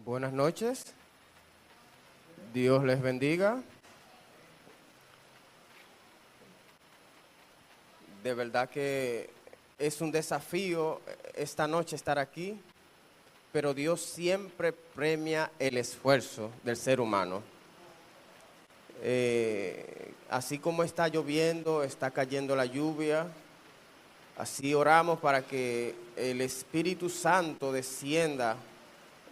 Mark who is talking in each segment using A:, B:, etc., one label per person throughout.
A: Buenas noches. Dios les bendiga. De verdad que es un desafío esta noche estar aquí, pero Dios siempre premia el esfuerzo del ser humano. Así como está lloviendo, está cayendo la lluvia, así oramos para que el Espíritu Santo descienda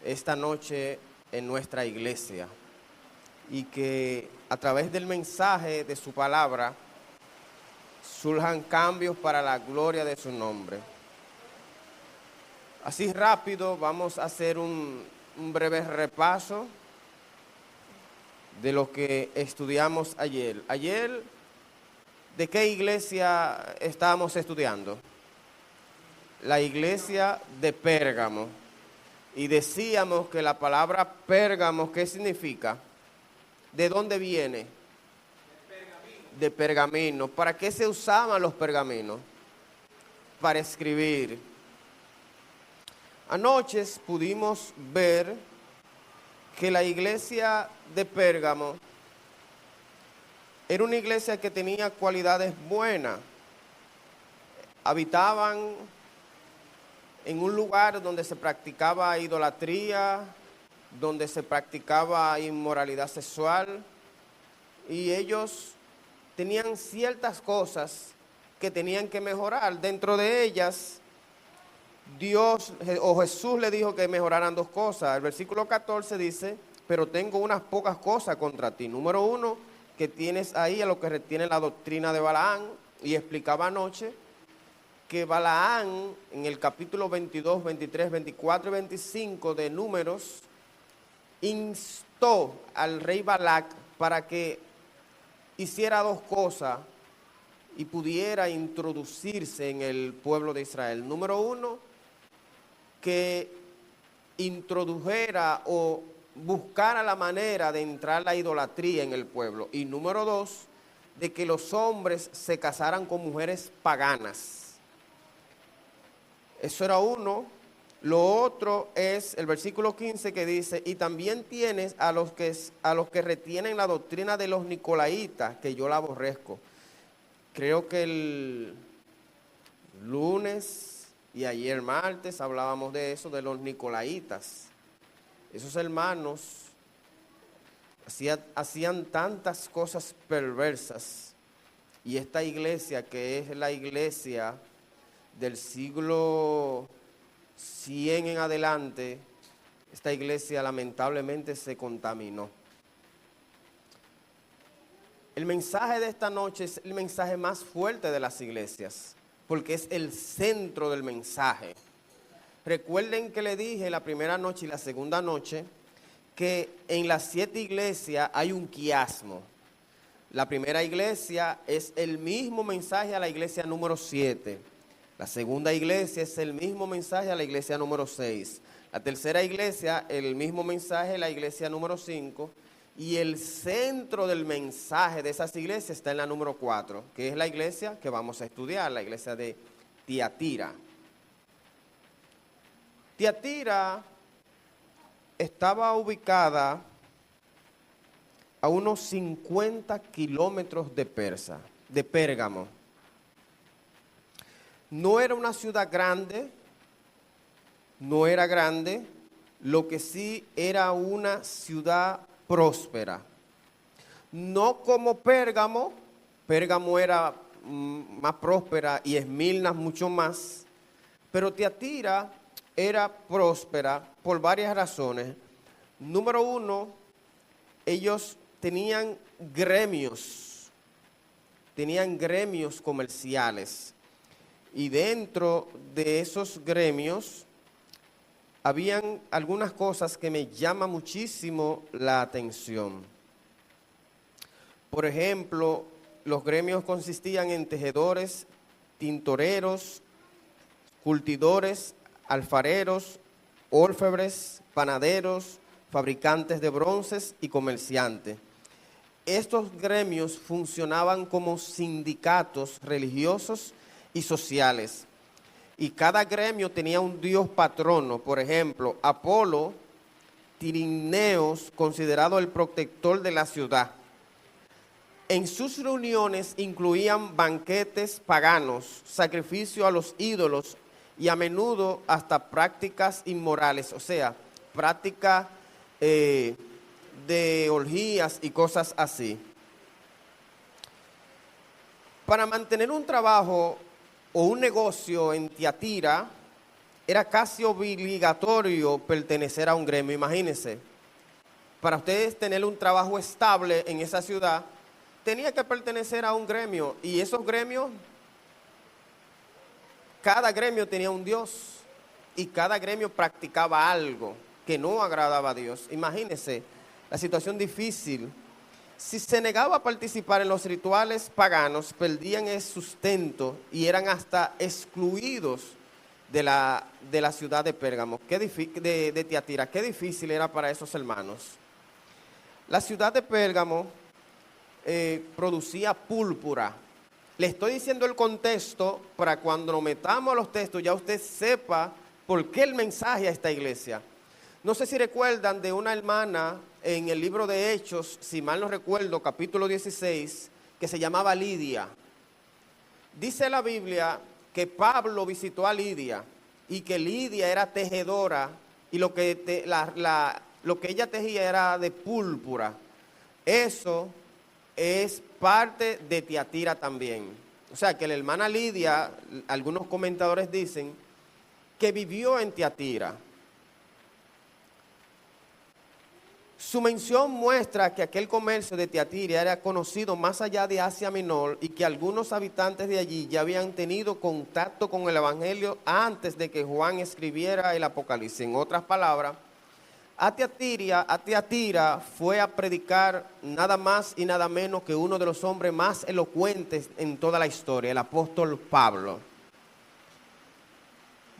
A: esta noche en nuestra iglesia y que a través del mensaje de su palabra surjan cambios para la gloria de su nombre. Así rápido vamos a hacer un breve repaso de lo que estudiamos ayer. Ayer, ¿de qué iglesia estábamos estudiando? La iglesia de Pérgamo. Y decíamos que la palabra Pérgamo, ¿qué significa? ¿De dónde viene? De pergamino. ¿Para qué se usaban los pergaminos? Para escribir. Anoche pudimos ver que la iglesia de Pérgamo era una iglesia que tenía cualidades buenas. Habitaban en un lugar donde se practicaba idolatría, donde se practicaba inmoralidad sexual, y ellos tenían ciertas cosas que tenían que mejorar. Dentro de ellas, Dios o Jesús le dijo que mejoraran dos cosas. El versículo 14 dice, pero tengo unas pocas cosas contra ti. Número uno, que tienes ahí a lo que retiene la doctrina de Balaán, y explicaba anoche que Balaán en el capítulo 22, 23, 24 y 25 de Números instó al rey Balac para que hiciera dos cosas y pudiera introducirse en el pueblo de Israel. Número uno, que introdujera o buscara la manera de entrar la idolatría en el pueblo. Y número dos, de que los hombres se casaran con mujeres paganas. Eso era uno. Lo otro es el versículo 15 que dice, y también tienes a los que retienen la doctrina de los nicolaitas, que yo la aborrezco. Creo que el lunes y ayer martes hablábamos de eso, de los nicolaitas. Esos hermanos hacían tantas cosas perversas, y esta iglesia, que es la iglesia del siglo 100 en adelante, esta iglesia lamentablemente se contaminó. El mensaje de esta noche es el mensaje más fuerte de las iglesias, porque es el centro del mensaje. Recuerden que le dije la primera noche y la segunda noche que en las 7 iglesias hay un quiasmo. La primera iglesia es el mismo mensaje a la iglesia número 7. La segunda iglesia es el mismo mensaje a la iglesia número 6. La tercera iglesia, el mismo mensaje a la iglesia número 5. Y el centro del mensaje de esas iglesias está en la número 4, que es la iglesia que vamos a estudiar, la iglesia de Tiatira. Tiatira estaba ubicada a unos 50 kilómetros de Pérgamo. No era una ciudad grande, no era grande, lo que sí era una ciudad próspera. No como Pérgamo. Pérgamo era más próspera y Esmirna mucho más, pero Tiatira era próspera por varias razones. Número uno, ellos tenían gremios comerciales. Y dentro de esos gremios habían algunas cosas que me llaman muchísimo la atención. Por ejemplo, los gremios consistían en tejedores, tintoreros, curtidores, alfareros, orfebres, panaderos, fabricantes de bronces y comerciantes. Estos gremios funcionaban como sindicatos religiosos y sociales, y cada gremio tenía un dios patrono. Por ejemplo, Apolo Tirineos, considerado el protector de la ciudad. En sus reuniones incluían banquetes paganos, sacrificio a los ídolos y a menudo hasta prácticas inmorales, o sea, prácticas de orgías y cosas así. Para mantener un trabajo o un negocio en Tiatira, era casi obligatorio pertenecer a un gremio. Imagínense, para ustedes tener un trabajo estable en esa ciudad, tenía que pertenecer a un gremio. Y esos gremios, cada gremio tenía un dios y cada gremio practicaba algo que no agradaba a Dios. Imagínense la situación difícil. Si se negaba a participar en los rituales paganos, perdían el sustento y eran hasta excluidos de la ciudad de Pérgamo, de Tiatira. Qué difícil era para esos hermanos. La ciudad de Pérgamo producía púrpura. Le estoy diciendo el contexto para cuando nos metamos a los textos ya usted sepa por qué el mensaje a esta iglesia. No sé si recuerdan de una hermana en el libro de Hechos, si mal no recuerdo, capítulo 16, que se llamaba Lidia. Dice la Biblia que Pablo visitó a Lidia y que Lidia era tejedora y lo que ella tejía era de púrpura. Eso es parte de Tiatira también. O sea que la hermana Lidia, algunos comentadores dicen que vivió en Tiatira. Su mención muestra que aquel comercio de Tiatira era conocido más allá de Asia Menor y que algunos habitantes de allí ya habían tenido contacto con el Evangelio antes de que Juan escribiera el Apocalipsis. En otras palabras, a Tiatira fue a predicar nada más y nada menos que uno de los hombres más elocuentes en toda la historia, el apóstol Pablo.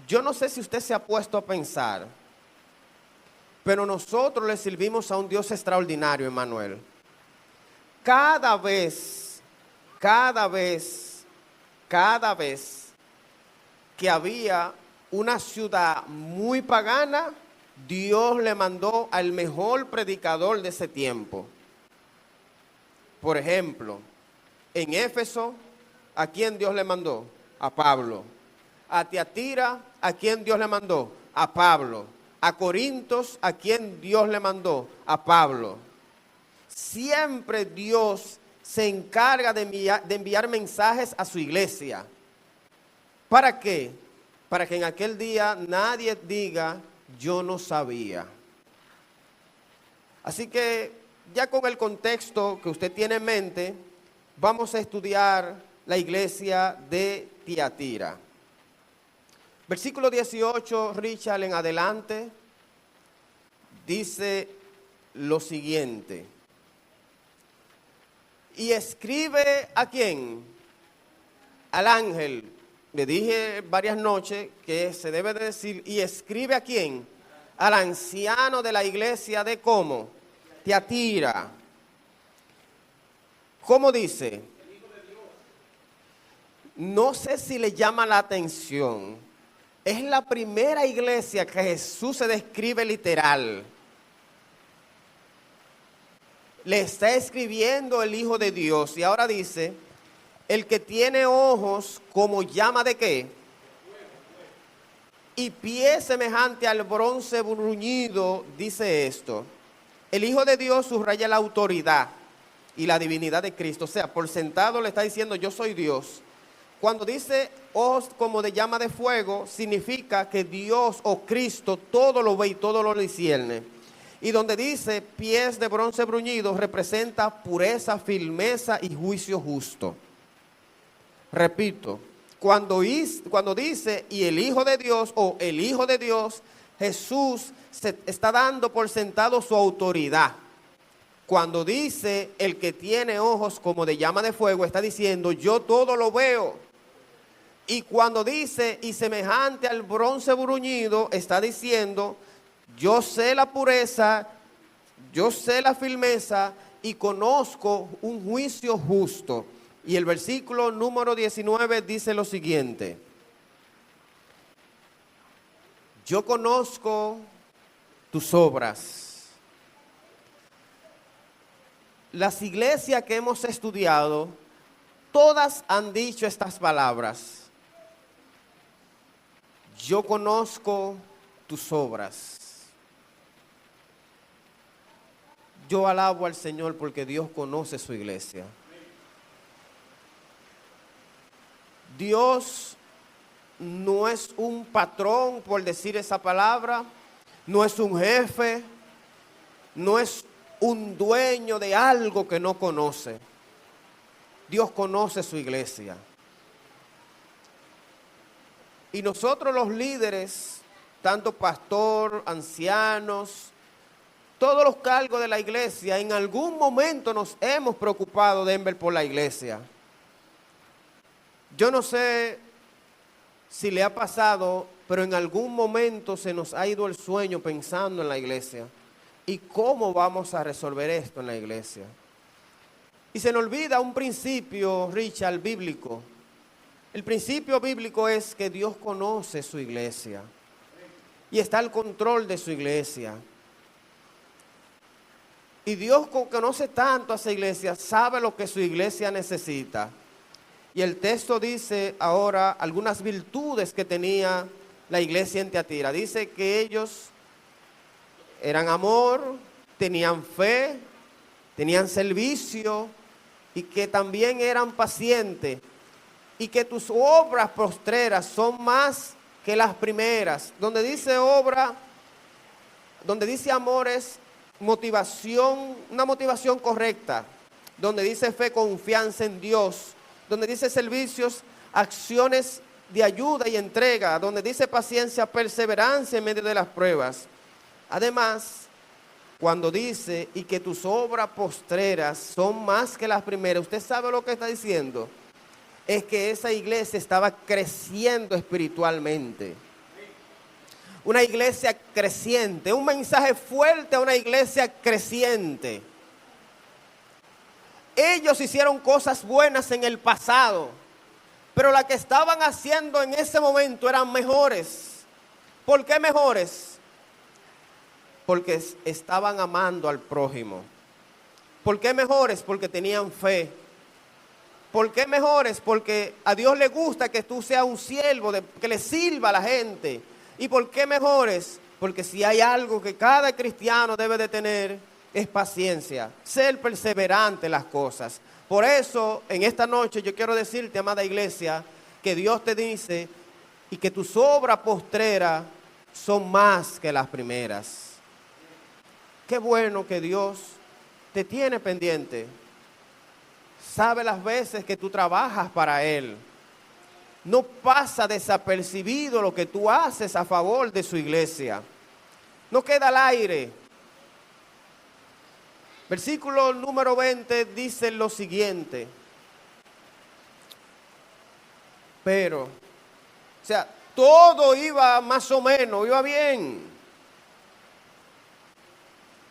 A: Yo no sé si usted se ha puesto a pensar, pero nosotros le servimos a un Dios extraordinario, Emmanuel. Cada vez que había una ciudad muy pagana, Dios le mandó al mejor predicador de ese tiempo. Por ejemplo, en Éfeso, ¿a quién Dios le mandó? A Pablo. A Tiatira, ¿a quién Dios le mandó? A Pablo. A Corintios, ¿a quién Dios le mandó? A Pablo. Siempre Dios se encarga de enviar mensajes a su iglesia. ¿Para qué? Para que en aquel día nadie diga, yo no sabía. Así que ya con el contexto que usted tiene en mente, vamos a estudiar la iglesia de Tiatira. Versículo 18, Richard, en adelante, dice lo siguiente. Y escribe ¿a quién? Al ángel. Le dije varias noches que se debe de decir, y escribe ¿a quién? Al anciano de la iglesia de ¿cómo? Tiatira. ¿Cómo dice? No sé si le llama la atención. Es la primera iglesia que Jesús se describe literal. Le está escribiendo el Hijo de Dios y ahora dice, el que tiene ojos como llama de qué? Y pie semejante al bronce bruñido, dice esto. El Hijo de Dios subraya la autoridad y la divinidad de Cristo. O sea, por sentado le está diciendo, yo soy Dios. Cuando dice ojos como de llama de fuego, significa que Dios o Cristo todo lo ve y todo lo discierne. Y donde dice pies de bronce bruñido, representa pureza, firmeza y juicio justo. Repito, cuando dice y el Hijo de Dios o el Hijo de Dios, Jesús se está dando por sentado su autoridad. Cuando dice el que tiene ojos como de llama de fuego, está diciendo yo todo lo veo. Y cuando dice y semejante al bronce bruñido, está diciendo yo sé la pureza, yo sé la firmeza y conozco un juicio justo. Y el versículo número 19 dice lo siguiente. Yo conozco tus obras. Las iglesias que hemos estudiado, todas han dicho estas palabras. Yo conozco tus obras. Yo alabo al Señor porque Dios conoce su iglesia. Dios no es un patrón, por decir esa palabra, no es un jefe, no es un dueño de algo que no conoce. Dios conoce su iglesia. Y nosotros los líderes, tanto pastor, ancianos, todos los cargos de la iglesia, en algún momento nos hemos preocupado, Denver, por la iglesia. Yo no sé si le ha pasado, pero en algún momento se nos ha ido el sueño pensando en la iglesia. ¿Y cómo vamos a resolver esto en la iglesia? Y se nos olvida un principio, Richard, bíblico. El principio bíblico es que Dios conoce su iglesia y está al control de su iglesia. Y Dios conoce tanto a esa iglesia, sabe lo que su iglesia necesita. Y el texto dice ahora algunas virtudes que tenía la iglesia en Tiatira. Dice que ellos eran amor, tenían fe, tenían servicio y que también eran pacientes. Y que tus obras postreras son más que las primeras. Donde dice obra, donde dice amor es motivación, una motivación correcta. Donde dice fe, confianza en Dios. Donde dice servicios, acciones de ayuda y entrega. Donde dice paciencia, perseverancia en medio de las pruebas. Además, cuando dice y que tus obras postreras son más que las primeras, ¿usted sabe lo que está diciendo? Es que esa iglesia estaba creciendo espiritualmente. Una iglesia creciente, un mensaje fuerte a una iglesia creciente. Ellos hicieron cosas buenas en el pasado, pero las que estaban haciendo en ese momento eran mejores. ¿Por qué mejores? Porque estaban amando al prójimo. ¿Por qué mejores? Porque tenían fe. ¿Por qué mejores? Porque a Dios le gusta que tú seas un siervo, que le sirva a la gente. ¿Y por qué mejores? Porque si hay algo que cada cristiano debe de tener, es paciencia, ser perseverante en las cosas. Por eso, en esta noche yo quiero decirte, amada iglesia, que Dios te dice y que tus obras postreras son más que las primeras. Qué bueno que Dios te tiene pendiente. Sabe las veces que tú trabajas para Él. No pasa desapercibido lo que tú haces a favor de su iglesia. No queda al aire. Versículo número 20 dice lo siguiente. Pero, o sea, todo iba más o menos, iba bien.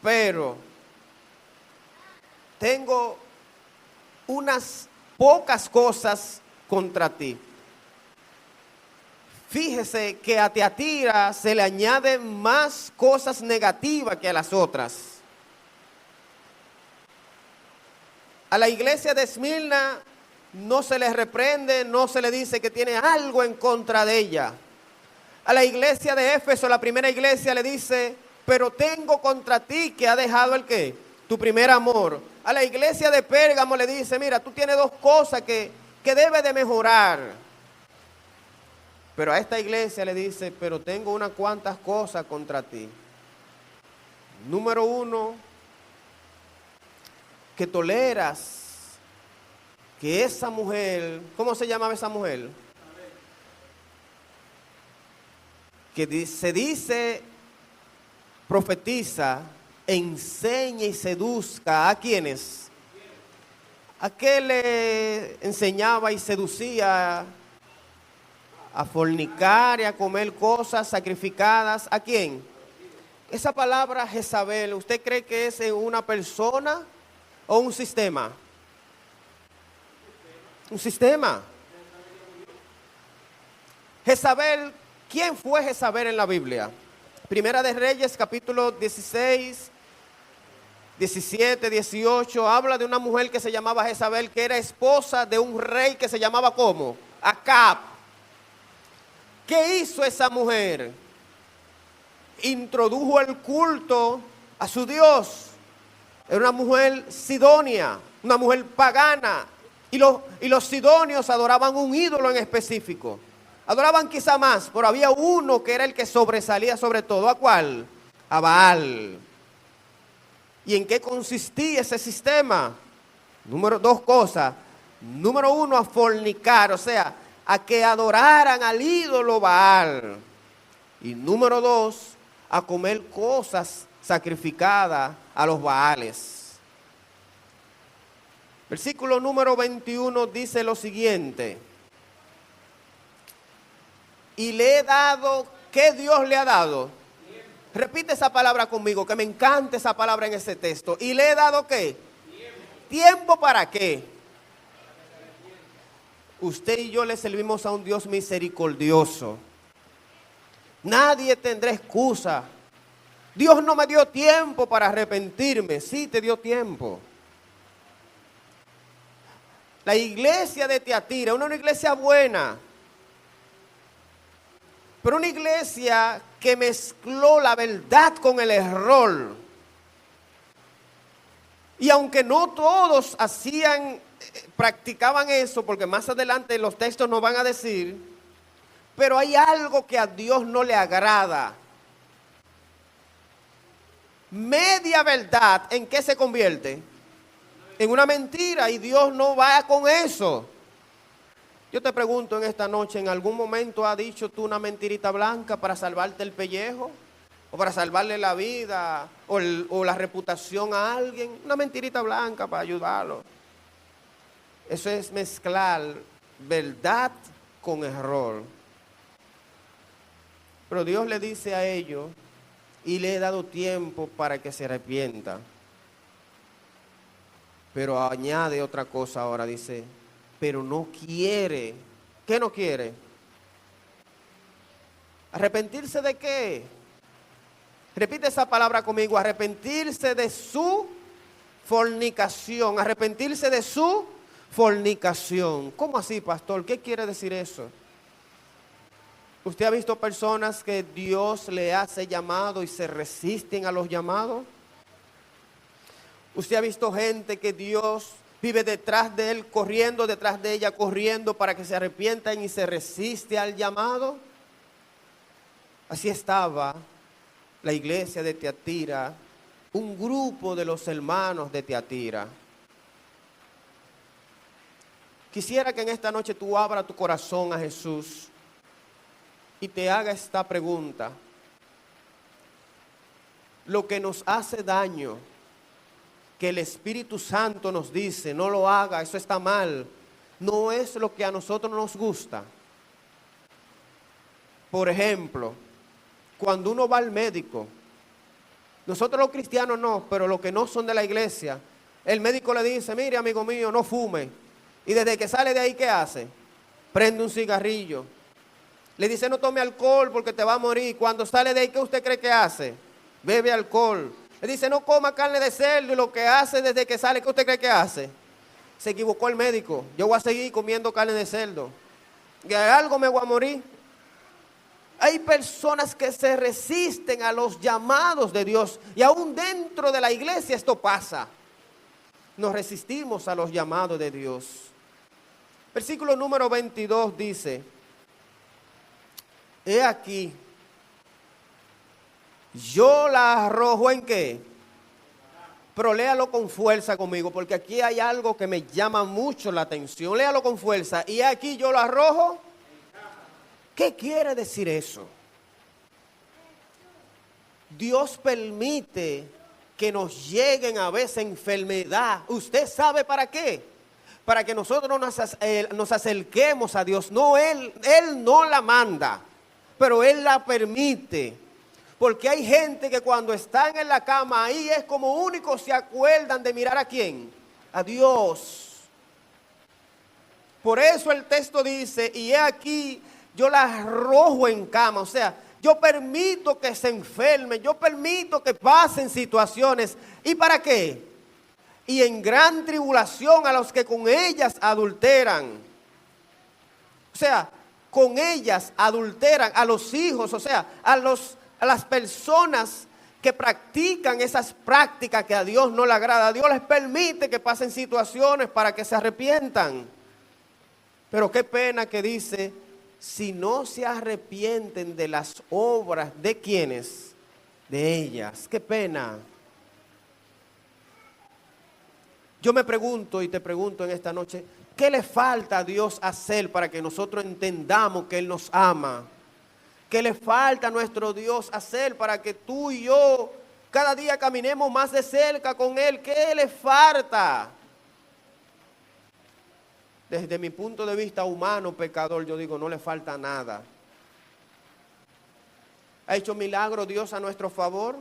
A: Pero, tengo unas pocas cosas contra ti. Fíjese que a Tiatira se le añaden más cosas negativas que a las otras. A la iglesia de Esmirna no se le reprende, no se le dice que tiene algo en contra de ella. A la iglesia de Éfeso, la primera iglesia, le dice, pero tengo contra ti que ha dejado el ¿qué? Tu primer amor. A la iglesia de Pérgamo le dice, mira, tú tienes dos cosas que debes de mejorar. Pero a esta iglesia le dice, pero tengo unas cuantas cosas contra ti. Número 1, que toleras que esa mujer, ¿cómo se llamaba esa mujer? Que se dice, profetiza, enseña y seduzca a quienes. ¿A qué le enseñaba y seducía? A fornicar y a comer cosas sacrificadas. ¿A quién? Esa palabra Jezabel, ¿usted cree que es una persona o un sistema? Un sistema. Jezabel, ¿quién fue Jezabel en la Biblia? Primera de Reyes, capítulo 16, 17, 18, habla de una mujer que se llamaba Jezabel, que era esposa de un rey que se llamaba ¿cómo? Acab. ¿Qué hizo esa mujer? Introdujo el culto a su Dios. Era una mujer sidonia, una mujer pagana. Y los sidonios adoraban un ídolo en específico. Adoraban quizá más, pero había uno que era el que sobresalía sobre todo. ¿A cuál? A Baal. ¿Y en qué consistía ese sistema? Dos cosas. Número uno, a fornicar, o sea, a que adoraran al ídolo Baal. Y número dos, a comer cosas sacrificadas a los Baales. Versículo número 21 dice lo siguiente. Y le he dado, ¿qué Dios le ha dado? Repite esa palabra conmigo, que me encanta esa palabra en ese texto. ¿Y le he dado qué? ¿Tiempo para qué? Usted y yo le servimos a un Dios misericordioso. Nadie tendrá excusa. Dios no me dio tiempo para arrepentirme. Sí, te dio tiempo. La iglesia de Tiatira, una iglesia buena, pero una iglesia que mezcló la verdad con el error. Y aunque no todos practicaban eso, porque más adelante los textos nos van a decir, pero hay algo que a Dios no le agrada. Media verdad, ¿en qué se convierte? En una mentira, y Dios no va con eso. Yo te pregunto en esta noche, ¿en algún momento has dicho tú una mentirita blanca para salvarte el pellejo? ¿O para salvarle la vida o la reputación a alguien? Una mentirita blanca para ayudarlo. Eso es mezclar verdad con error. Pero Dios le dice a ellos, y le he dado tiempo para que se arrepienta. Pero añade otra cosa ahora, dice, pero no quiere. ¿Qué no quiere? ¿Arrepentirse de qué? Repite esa palabra conmigo, arrepentirse de su fornicación, arrepentirse de su fornicación. ¿Cómo así, pastor? ¿Qué quiere decir eso? ¿Usted ha visto personas que Dios le hace llamado y se resisten a los llamados? ¿Usted ha visto gente que Dios vive detrás de él, corriendo, detrás de ella, corriendo para que se arrepientan y se resiste al llamado? Así estaba la iglesia de Tiatira, un grupo de los hermanos de Tiatira. Quisiera que en esta noche tú abras tu corazón a Jesús y te haga esta pregunta. Lo que nos hace daño, que el Espíritu Santo nos dice, no lo haga, eso está mal, no es lo que a nosotros nos gusta. Por ejemplo, cuando uno va al médico, nosotros los cristianos no, pero los que no son de la iglesia, el médico le dice, mire amigo mío, no fume. Y desde que sale de ahí, ¿qué hace? Prende un cigarrillo. Le dice, no tome alcohol porque te va a morir. Cuando sale de ahí, ¿qué usted cree que hace? Bebe alcohol. Le dice, no coma carne de cerdo, y lo que hace desde que sale, ¿qué usted cree que hace? Se equivocó el médico. Yo voy a seguir comiendo carne de cerdo. Y algo me voy a morir. Hay personas que se resisten a los llamados de Dios. Y aún dentro de la iglesia esto pasa. Nos resistimos a los llamados de Dios. Versículo número 22 dice, he aquí, yo la arrojo ¿en qué? Pero léalo con fuerza conmigo, porque aquí hay algo que me llama mucho la atención. Léalo con fuerza. Y aquí yo la arrojo. ¿Qué quiere decir eso? Dios permite que nos lleguen a veces enfermedad. ¿Usted sabe para qué? Para que nosotros nos acerquemos a Dios. No, Él no la manda, pero Él la permite. Porque hay gente que cuando están en la cama, ahí es como único se acuerdan de mirar ¿a quién? A Dios. Por eso el texto dice, y he aquí, yo la arrojo en cama. O sea, yo permito que se enfermen, yo permito que pasen situaciones. ¿Y para qué? Y en gran tribulación a los que con ellas adulteran. O sea, con ellas adulteran a los hijos, o sea, a las personas que practican esas prácticas que a Dios no le agrada. Dios les permite que pasen situaciones para que se arrepientan. Pero qué pena que dice, si no se arrepienten de las obras, ¿de quiénes? De ellas. Qué pena. Yo me pregunto y te pregunto en esta noche, ¿qué le falta a Dios hacer para que nosotros entendamos que Él nos ama? ¿Qué le falta a nuestro Dios hacer para que tú y yo cada día caminemos más de cerca con Él? ¿Qué le falta? Desde mi punto de vista humano, pecador, yo digo, no le falta nada. ¿Ha hecho milagro Dios a nuestro favor?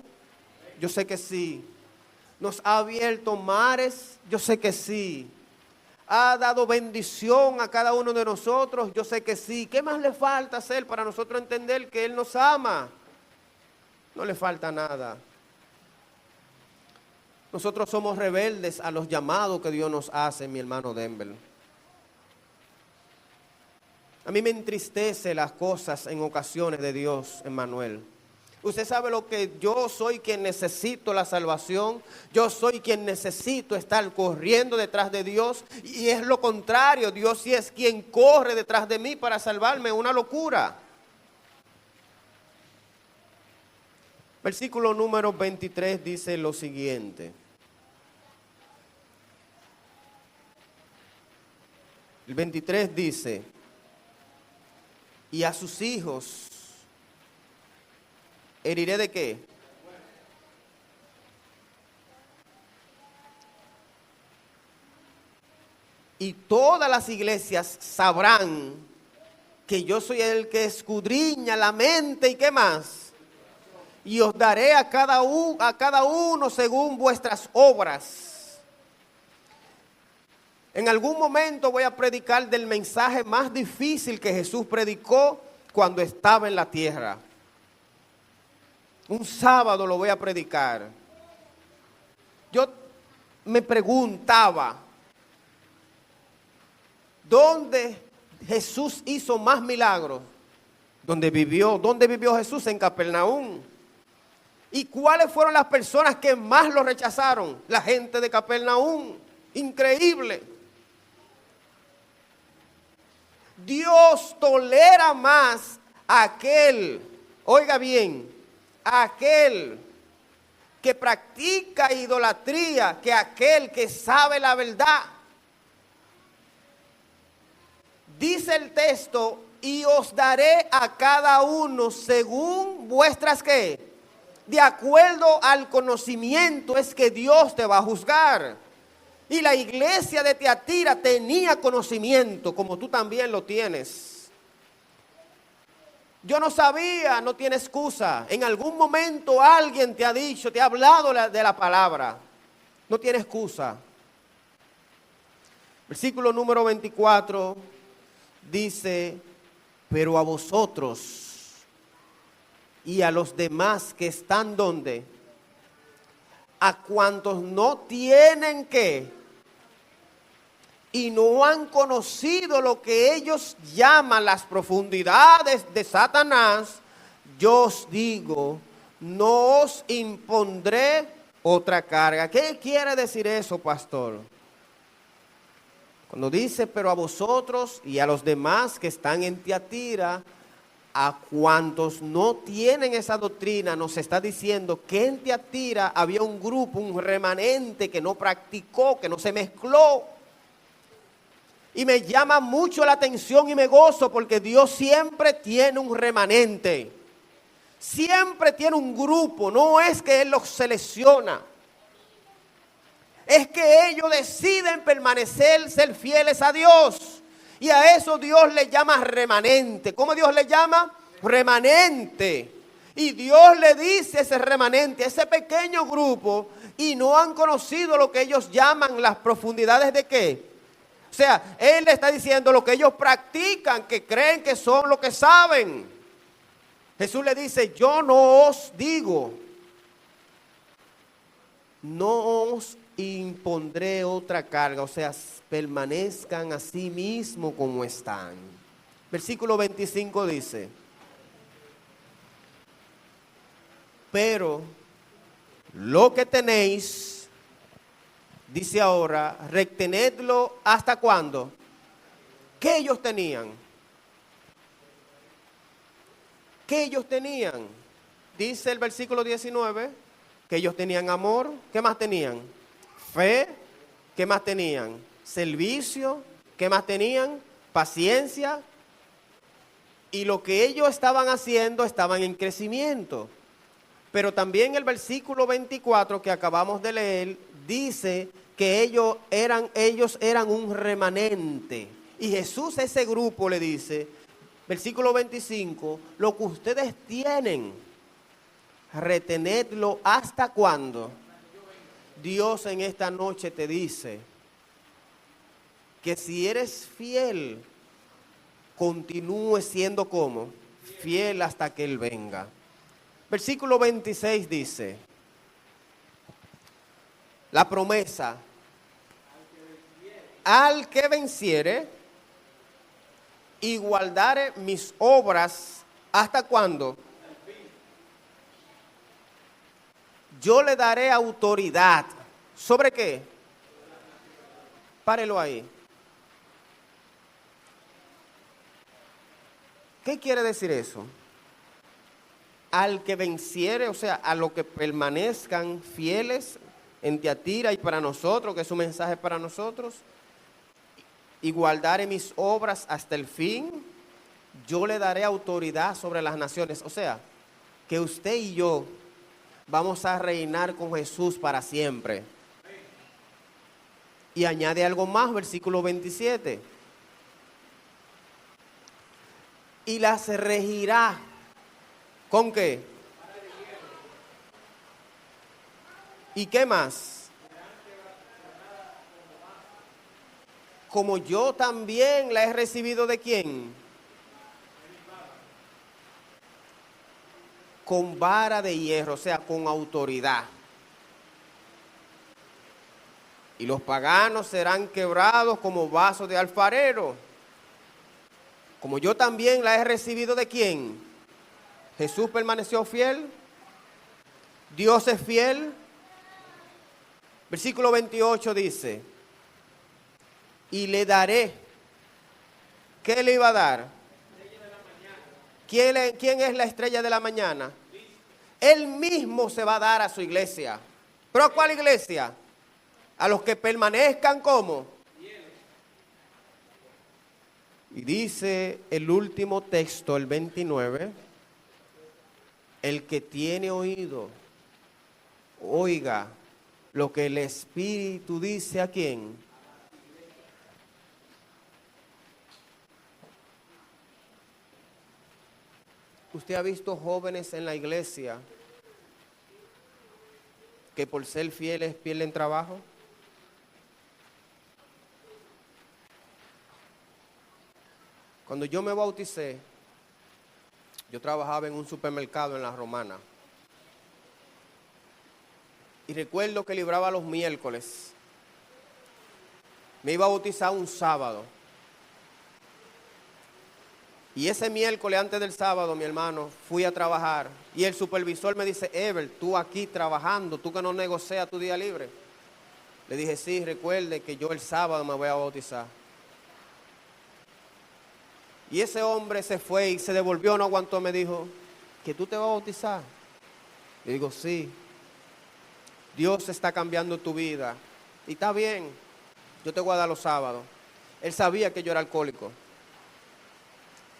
A: Yo sé que sí. ¿Nos ha abierto mares? Yo sé que sí. ¿Ha dado bendición a cada uno de nosotros? Yo sé que sí. ¿Qué más le falta hacer para nosotros entender que Él nos ama? No le falta nada. Nosotros somos rebeldes a los llamados que Dios nos hace, mi hermano Denver. A mí me entristece las cosas en ocasiones de Dios, Emmanuel. Usted sabe lo que yo soy, quien necesito la salvación. Yo soy quien necesito estar corriendo detrás de Dios. Y es lo contrario. Dios sí es quien corre detrás de mí para salvarme. Una locura. Versículo número 23 dice lo siguiente. El 23 dice, y a sus hijos heriré ¿de qué? Y todas las iglesias sabrán que yo soy el que escudriña la mente y ¿qué más? Y os daré a cada uno según vuestras obras. En algún momento voy a predicar del mensaje más difícil que Jesús predicó cuando estaba en la tierra. Un sábado lo voy a predicar. Yo me preguntaba, ¿dónde Jesús hizo más milagros? ¿Dónde vivió Jesús? En Capernaum. ¿Y cuáles fueron las personas que más lo rechazaron? La gente de Capernaum. Increíble. Dios tolera más a aquel, oiga bien, a aquel que practica idolatría que aquel que sabe la verdad. Dice el texto, y os daré a cada uno según vuestras ¿qué? De acuerdo al conocimiento es que Dios te va a juzgar. Y la iglesia de Tiatira tenía conocimiento, como tú también lo tienes. Yo no sabía, no tiene excusa. En algún momento alguien te ha dicho, te ha hablado de la palabra. No tiene excusa. Versículo número 24 dice, pero a vosotros y a los demás que están ¿dónde? A cuantos no tienen ¿qué? Y no han conocido lo que ellos llaman las profundidades de Satanás, yo os digo, no os impondré otra carga. ¿Qué quiere decir eso, pastor? Cuando dice, pero a vosotros y a los demás que están en Tiatira, a cuantos no tienen esa doctrina, nos está diciendo que en Tiatira había un grupo, un remanente que no practicó, que no se mezcló. Y me llama mucho la atención y me gozo porque Dios siempre tiene un remanente. Siempre tiene un grupo, no es que Él los selecciona. Es que ellos deciden permanecer, ser fieles a Dios. Y a eso Dios le llama remanente. ¿Cómo Dios le llama? Remanente. Y Dios le dice a ese remanente, a ese pequeño grupo, y no han conocido lo que ellos llaman las profundidades de ¿qué? O sea, Él le está diciendo lo que ellos practican, que creen que son lo que saben. Jesús le dice, yo no os digo, no os impondré otra carga, o sea, permanezcan así mismo como están. Versículo 25 dice, pero lo que tenéis, dice ahora, retenedlo hasta cuándo. ¿Qué ellos tenían? ¿Qué ellos tenían? Dice el versículo 19, que ellos tenían amor. ¿Qué más tenían? Fe. ¿Qué más tenían? Servicio. ¿Qué más tenían? Paciencia. Y lo que ellos estaban haciendo, estaban en crecimiento. Pero también el versículo 24 que acabamos de leer, dice que ellos eran un remanente. Y Jesús a ese grupo le dice, versículo 25, lo que ustedes tienen, retenedlo hasta cuándo. Dios en esta noche te dice que si eres fiel, continúe siendo como fiel hasta que Él venga. Versículo 26 dice, la promesa, al que venciere y guardare mis obras, ¿hasta cuándo? Yo le daré autoridad. ¿Sobre qué? Párelo ahí. ¿Qué quiere decir eso? Al que venciere, o sea, a los que permanezcan fieles en Tiatira y para nosotros, que es un mensaje para nosotros, y guardaré mis obras hasta el fin, yo le daré autoridad sobre las naciones. O sea, que usted y yo vamos a reinar con Jesús para siempre. Y añade algo más, versículo 27. Y las regirá. ¿Con qué? ¿Y qué más? Como yo también la he recibido ¿de quién? Con vara de hierro, o sea, con autoridad. Y los paganos serán quebrados como vasos de alfarero. Como yo también la he recibido ¿de quién? Jesús permaneció fiel. Dios es fiel. Versículo 28 dice, y le daré. ¿Qué le iba a dar? ¿Quién es la estrella de la mañana? Él mismo se va a dar a su iglesia. ¿Pero a cuál iglesia? A los que permanezcan como. Y dice el último texto, el 29, el que tiene oído, oiga lo que el Espíritu dice a quién. ¿Usted ha visto jóvenes en la iglesia que por ser fieles pierden trabajo? Cuando yo me bauticé, yo trabajaba en un supermercado en La Romana. Y recuerdo que libraba los miércoles. Me iba a bautizar un sábado. Y ese miércoles antes del sábado, mi hermano, fui a trabajar. Y el supervisor me dice, Ever, tú aquí trabajando, tú que no negocias tu día libre. Le dije, sí, recuerde que yo el sábado me voy a bautizar. Y ese hombre se fue y se devolvió, no aguantó, me dijo, ¿que tú te vas a bautizar? Le digo, sí. Dios está cambiando tu vida. Y está bien, yo te voy a dar los sábados. Él sabía que yo era alcohólico.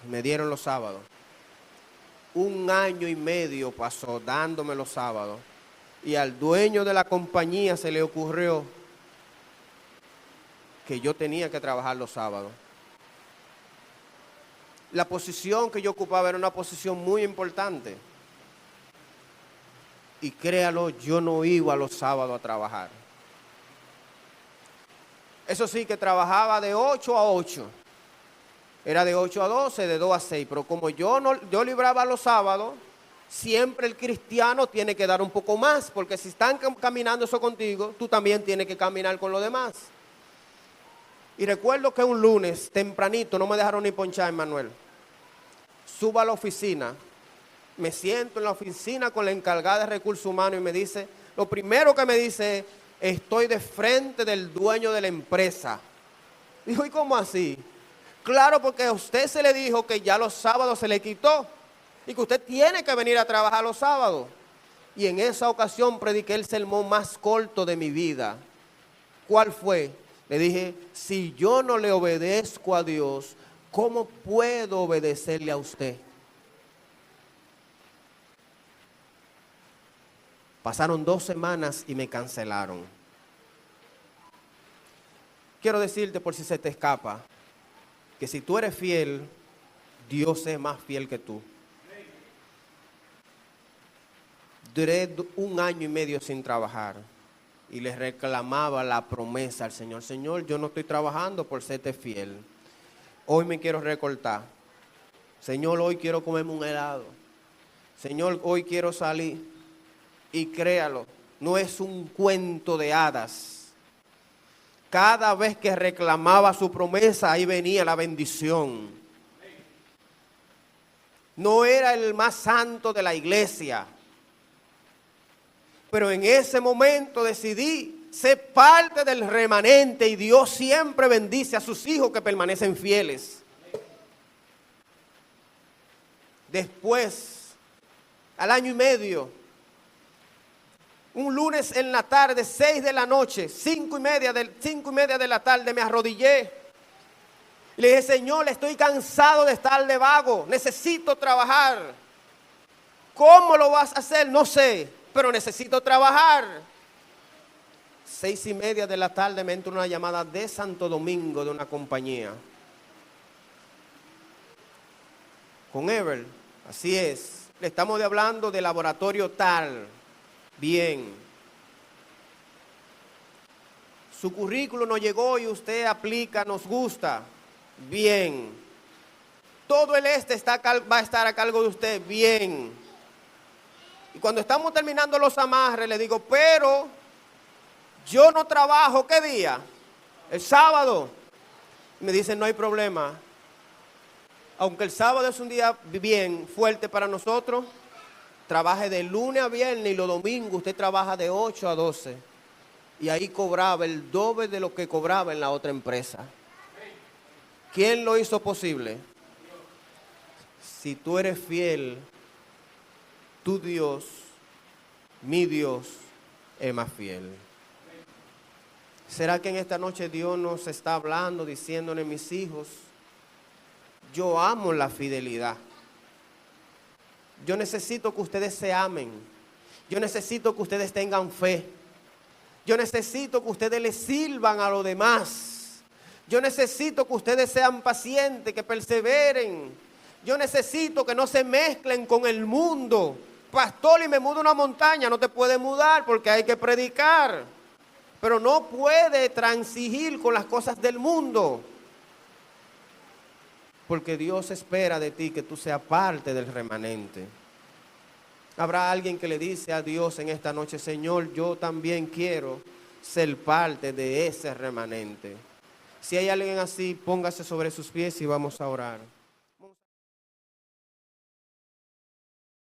A: Me dieron los sábados. 1 año y medio pasó dándome los sábados. Y al dueño de la compañía se le ocurrió que yo tenía que trabajar los sábados. La posición que yo ocupaba era una posición muy importante. Y créalo, yo no iba los sábados a trabajar. Eso sí, que trabajaba de 8 a 8. Era de 8 a 12, de 2 a 6. Pero como yo libraba los sábados, siempre el cristiano tiene que dar un poco más. Porque si están caminando eso contigo, tú también tienes que caminar con los demás. Y recuerdo que un lunes, tempranito, no me dejaron ni ponchar, Manuel. Subo a la oficina. Me siento en la oficina con la encargada de recursos humanos y me dice, lo primero que me dice, estoy de frente del dueño de la empresa. Dijo, ¿y cómo así? Claro, porque a usted se le dijo que ya los sábados se le quitó y que usted tiene que venir a trabajar los sábados. Y en esa ocasión prediqué el sermón más corto de mi vida. ¿Cuál fue? Le dije, si yo no le obedezco a Dios, ¿cómo puedo obedecerle a usted? Pasaron 2 semanas y me cancelaron. Quiero decirte, por si se te escapa, que si tú eres fiel, Dios es más fiel que tú. Duré 1 año y medio sin trabajar y le reclamaba la promesa al Señor. Señor, yo no estoy trabajando por serte fiel. Hoy me quiero recortar. Señor, hoy quiero comerme un helado. Señor, hoy quiero salir. Y créalo, no es un cuento de hadas. Cada vez que reclamaba su promesa, ahí venía la bendición. No era el más santo de la iglesia. Pero en ese momento decidí ser parte del remanente y Dios siempre bendice a sus hijos que permanecen fieles. Después, al año y medio, un lunes en la tarde, 6 de la noche, 5:30 de la tarde, me arrodillé. Y le dije, Señor, estoy cansado de estar de vago, necesito trabajar. ¿Cómo lo vas a hacer? No sé, pero necesito trabajar. 6:30 de la tarde me entró una llamada de Santo Domingo de una compañía. Con Ever, así es. Le estamos hablando de laboratorio tal. Bien. Su currículo nos llegó y usted aplica, nos gusta. Bien. Todo el va a estar a cargo de usted. Bien. Y cuando estamos terminando los amarres, le digo, pero yo no trabajo, ¿qué día? El sábado. Y me dice, no hay problema. Aunque el sábado es un día bien fuerte para nosotros, trabaje de lunes a viernes y los domingos usted trabaja de 8 a 12. Y ahí cobraba el doble de lo que cobraba en la otra empresa. ¿Quién lo hizo posible? Si tú eres fiel, tu Dios, mi Dios, es más fiel. ¿Será que en esta noche Dios nos está hablando, diciéndole, mis hijos, yo amo la fidelidad? Yo necesito que ustedes se amen. Yo necesito que ustedes tengan fe. Yo necesito que ustedes le sirvan a los demás. Yo necesito que ustedes sean pacientes, que perseveren. Yo necesito que no se mezclen con el mundo. Pastor, y me mudo a una montaña. No te puedes mudar porque hay que predicar. Pero no puede transigir con las cosas del mundo. Porque Dios espera de ti que tú seas parte del remanente. Habrá alguien que le dice a Dios en esta noche, Señor, yo también quiero ser parte de ese remanente. Si hay alguien así, póngase sobre sus pies y vamos a orar.